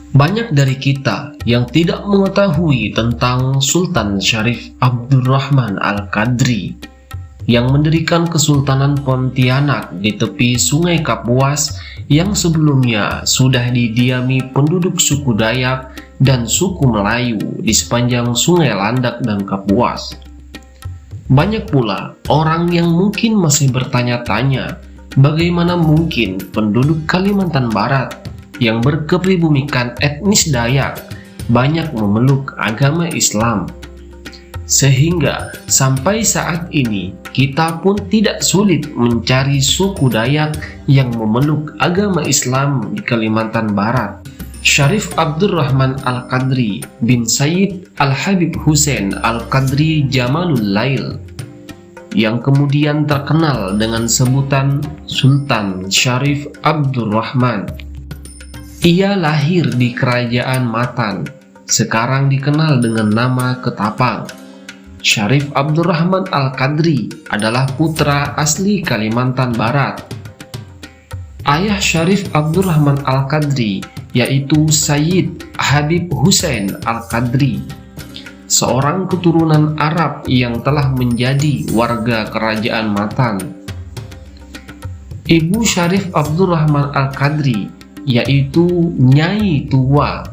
Banyak dari kita yang tidak mengetahui tentang Sultan Syarif Abdurrahman Al-Qadri yang mendirikan Kesultanan Pontianak di tepi Sungai Kapuas yang sebelumnya sudah didiami penduduk suku Dayak dan suku Melayu di sepanjang Sungai Landak dan Kapuas. Banyak pula orang yang mungkin masih bertanya-tanya bagaimana mungkin penduduk Kalimantan Barat yang berkepribumikan etnis Dayak banyak memeluk agama Islam. Sehingga sampai saat ini kita pun tidak sulit mencari suku Dayak yang memeluk agama Islam di Kalimantan Barat. Syarif Abdurrahman Al-Qadri bin Sayyid Al-Habib Hussein Al-Qadri Jamalul Lail, yang kemudian terkenal dengan sebutan Sultan Syarif Abdurrahman. Ia lahir di Kerajaan Matan, sekarang dikenal dengan nama Ketapang. Syarif Abdurrahman Al-Qadri adalah putra asli Kalimantan Barat. Ayah Syarif Abdurrahman Al-Qadri yaitu Sayyid Habib Hussein Al-Qadri, seorang keturunan Arab yang telah menjadi warga Kerajaan Matan. Ibu Syarif Abdurrahman Al-Qadri yaitu Nyai Tua.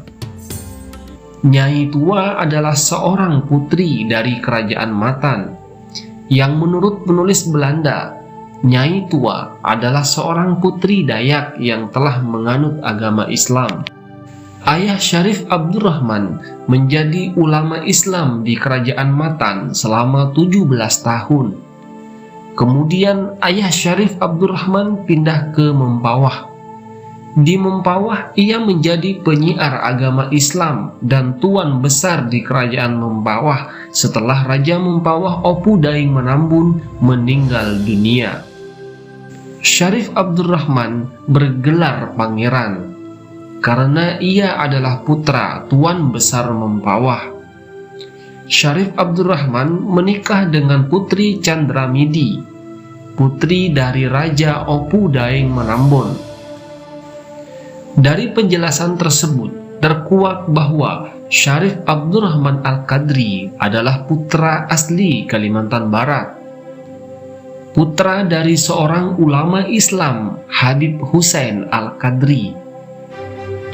Nyai Tua adalah seorang putri dari Kerajaan Matan yang menurut penulis Belanda, Nyai Tua adalah seorang putri Dayak yang telah menganut agama Islam. Ayah Syarif Abdurrahman menjadi ulama Islam di Kerajaan Matan selama 17 tahun. Kemudian ayah Syarif Abdurrahman pindah ke Mempawah. Di Mempawah ia menjadi penyiar agama Islam dan tuan besar di Kerajaan Mempawah setelah Raja Mempawah Opu Daeng Manambun meninggal dunia. Syarif Abdurrahman bergelar pangeran karena ia adalah putra tuan besar Mempawah. Syarif Abdurrahman menikah dengan Putri Chandramidi, putri dari Raja Opu Daeng Manambun. Dari penjelasan tersebut terkuak bahwa Syarif Abdurrahman Al-Qadri adalah putra asli Kalimantan Barat, putra dari seorang ulama Islam, Habib Hussein Al-Qadri.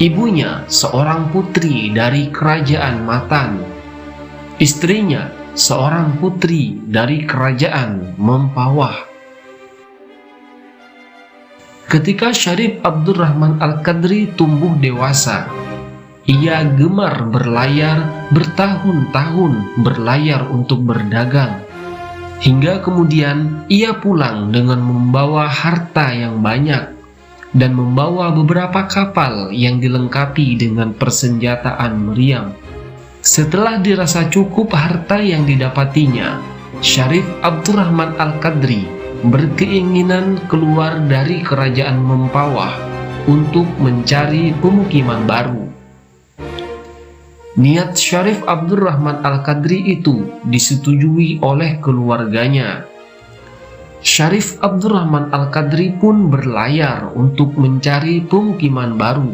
Ibunya seorang putri dari Kerajaan Matan, istrinya seorang putri dari Kerajaan Mempawah. Ketika Syarif Abdurrahman Al-Qadri tumbuh dewasa, ia gemar berlayar, bertahun-tahun berlayar untuk berdagang. Hingga kemudian ia pulang dengan membawa harta yang banyak dan membawa beberapa kapal yang dilengkapi dengan persenjataan meriam. Setelah dirasa cukup harta yang didapatinya, Syarif Abdurrahman Al-Qadri berkeinginan keluar dari Kerajaan Mempawah untuk mencari pemukiman baru. Niat Syarif Abdurrahman Al-Qadri itu disetujui oleh keluarganya. Syarif Abdurrahman Al-Qadri pun berlayar untuk mencari pemukiman baru.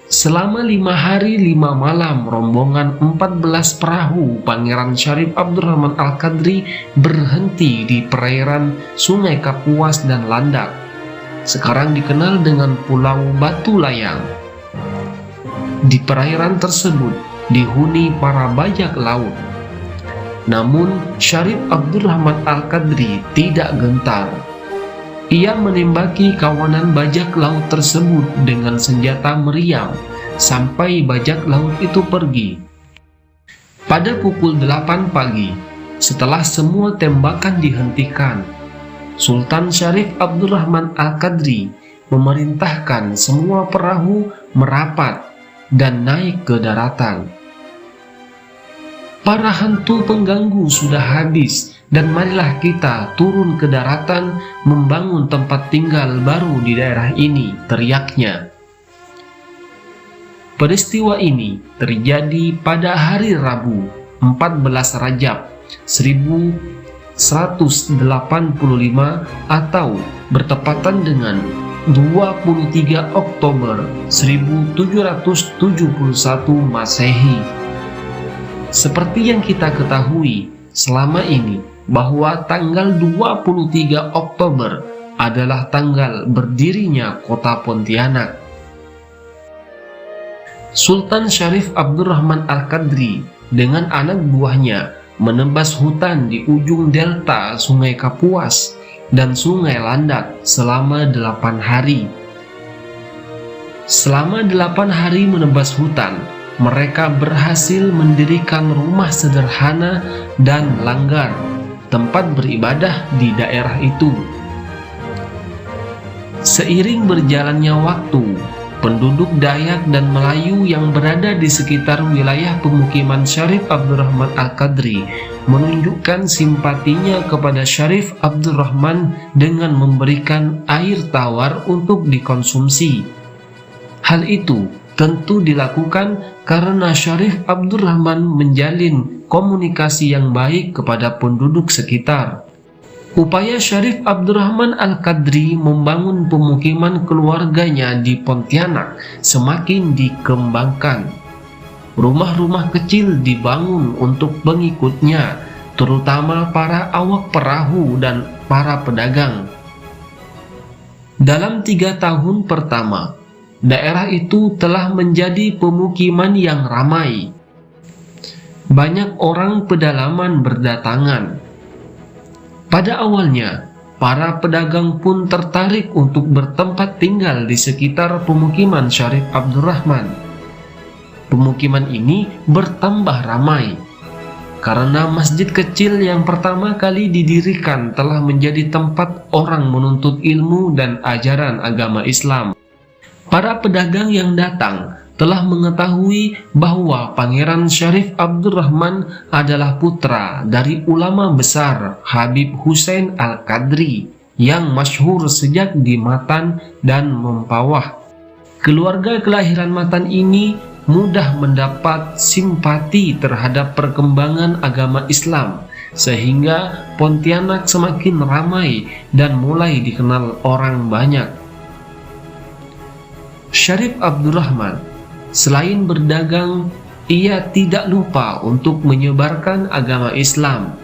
Selama 5 hari 5 malam, rombongan 14 perahu Pangeran Syarif Abdurrahman Al-Qadri berhenti di perairan Sungai Kapuas dan Landak, sekarang dikenal dengan Pulau Batu Layang. Di perairan tersebut dihuni para bajak laut. Namun Syarif Abdurrahman Al-Qadri tidak gentar. Ia menembaki kawanan bajak laut tersebut dengan senjata meriam sampai bajak laut itu pergi. Pada pukul 8 pagi, setelah semua tembakan dihentikan, Sultan Syarif Abdurrahman Al-Qadri memerintahkan semua perahu merapat dan naik ke daratan. Para hantu pengganggu sudah habis, dan marilah kita turun ke daratan membangun tempat tinggal baru di daerah ini, teriaknya. Peristiwa ini terjadi pada hari Rabu 14 Rajab 1185 atau bertepatan dengan 23 Oktober 1771 Masehi. Seperti yang kita ketahui selama ini bahwa tanggal 23 Oktober adalah tanggal berdirinya kota Pontianak. Sultan Syarif Abdurrahman Al-Qadri dengan anak buahnya menebas hutan di ujung delta Sungai Kapuas dan Sungai Landak selama 8 hari. Selama 8 hari menebas hutan, mereka berhasil mendirikan rumah sederhana dan langgar, tempat beribadah di daerah itu. Seiring berjalannya waktu, penduduk Dayak dan Melayu yang berada di sekitar wilayah pemukiman Syarif Abdurrahman Al-Qadri menunjukkan simpatinya kepada Syarif Abdurrahman dengan memberikan air tawar untuk dikonsumsi. Hal itu tentu dilakukan karena Syarif Abdurrahman menjalin komunikasi yang baik kepada penduduk sekitar. Upaya Syarif Abdurrahman Al-Qadri membangun pemukiman keluarganya di Pontianak semakin dikembangkan. Rumah-rumah kecil dibangun untuk pengikutnya, terutama para awak perahu dan para pedagang. Dalam 3 tahun pertama, daerah itu telah menjadi pemukiman yang ramai. Banyak orang pedalaman berdatangan. Pada awalnya, para pedagang pun tertarik untuk bertempat tinggal di sekitar pemukiman Syarif Abdurrahman. Pemukiman ini bertambah ramai karena masjid kecil yang pertama kali didirikan telah menjadi tempat orang menuntut ilmu dan ajaran agama Islam. Para pedagang yang datang telah mengetahui bahwa Pangeran Syarif Abdurrahman adalah putra dari ulama besar Habib Hussein Al-Qadri yang masyhur sejak di Matan dan Mempawah. Keluarga kelahiran Matan ini mudah mendapat simpati terhadap perkembangan agama Islam, sehingga Pontianak semakin ramai dan mulai dikenal orang banyak. Syarif Abdurrahman selain berdagang, ia tidak lupa untuk menyebarkan agama Islam.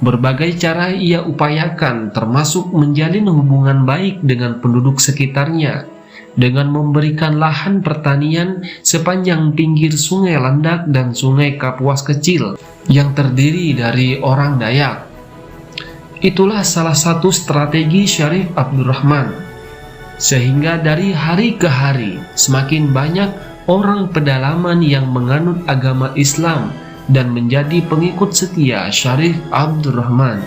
Berbagai cara ia upayakan, termasuk menjalin hubungan baik dengan penduduk sekitarnya, dengan memberikan lahan pertanian sepanjang pinggir Sungai Landak dan Sungai Kapuas kecil yang terdiri dari orang Dayak. Itulah salah satu strategi Syarif Abdurrahman, sehingga dari hari ke hari semakin banyak orang pedalaman yang menganut agama Islam dan menjadi pengikut setia Syarif Abdurrahman.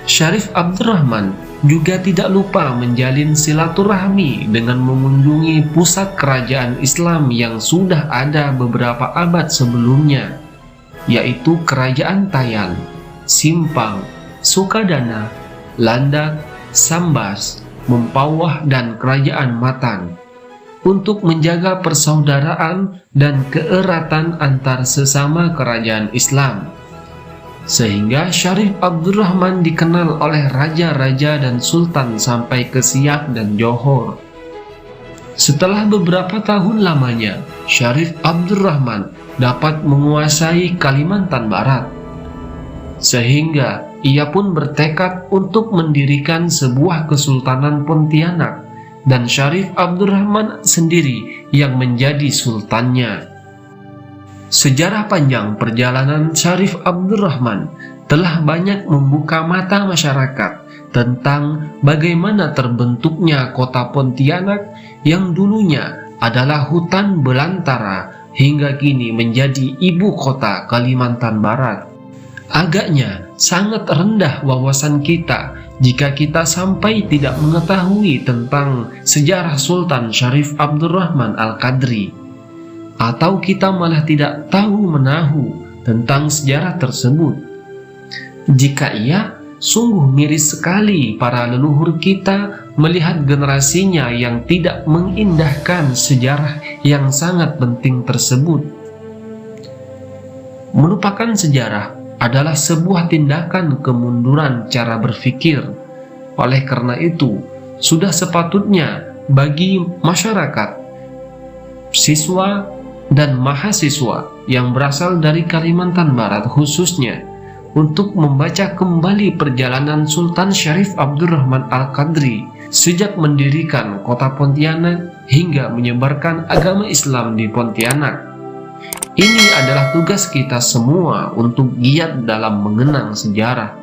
Syarif Abdurrahman juga tidak lupa menjalin silaturahmi dengan mengunjungi pusat kerajaan Islam yang sudah ada beberapa abad sebelumnya, yaitu Kerajaan Tayan, Simpang, Sukadana, Landak, Sambas, Mempawah, dan Kerajaan Matan, untuk menjaga persaudaraan dan keeratan antar sesama kerajaan Islam. Sehingga Syarif Abdurrahman dikenal oleh raja-raja dan sultan sampai ke Siak dan Johor. Setelah beberapa tahun lamanya, Syarif Abdurrahman dapat menguasai Kalimantan Barat, sehingga ia pun bertekad untuk mendirikan sebuah kesultanan Pontianak, dan Syarif Abdurrahman sendiri yang menjadi sultannya. Sejarah panjang perjalanan Syarif Abdurrahman telah banyak membuka mata masyarakat tentang bagaimana terbentuknya kota Pontianak yang dulunya adalah hutan belantara hingga kini menjadi ibu kota Kalimantan Barat. Agaknya sangat rendah wawasan kita jika kita sampai tidak mengetahui tentang sejarah Sultan Syarif Abdurrahman Al-Qadri, atau kita malah tidak tahu menahu tentang sejarah tersebut. Jika iya, sungguh miris sekali para leluhur kita melihat generasinya yang tidak mengindahkan sejarah yang sangat penting tersebut. Melupakan sejarah adalah sebuah tindakan kemunduran cara berpikir, Oleh karena itu, sudah sepatutnya bagi masyarakat, siswa, dan mahasiswa yang berasal dari Kalimantan Barat khususnya untuk membaca kembali perjalanan Sultan Syarif Abdurrahman Al-Qadri sejak mendirikan kota Pontianak hingga menyebarkan agama Islam di Pontianak. Ini adalah tugas kita semua untuk giat dalam mengenang sejarah.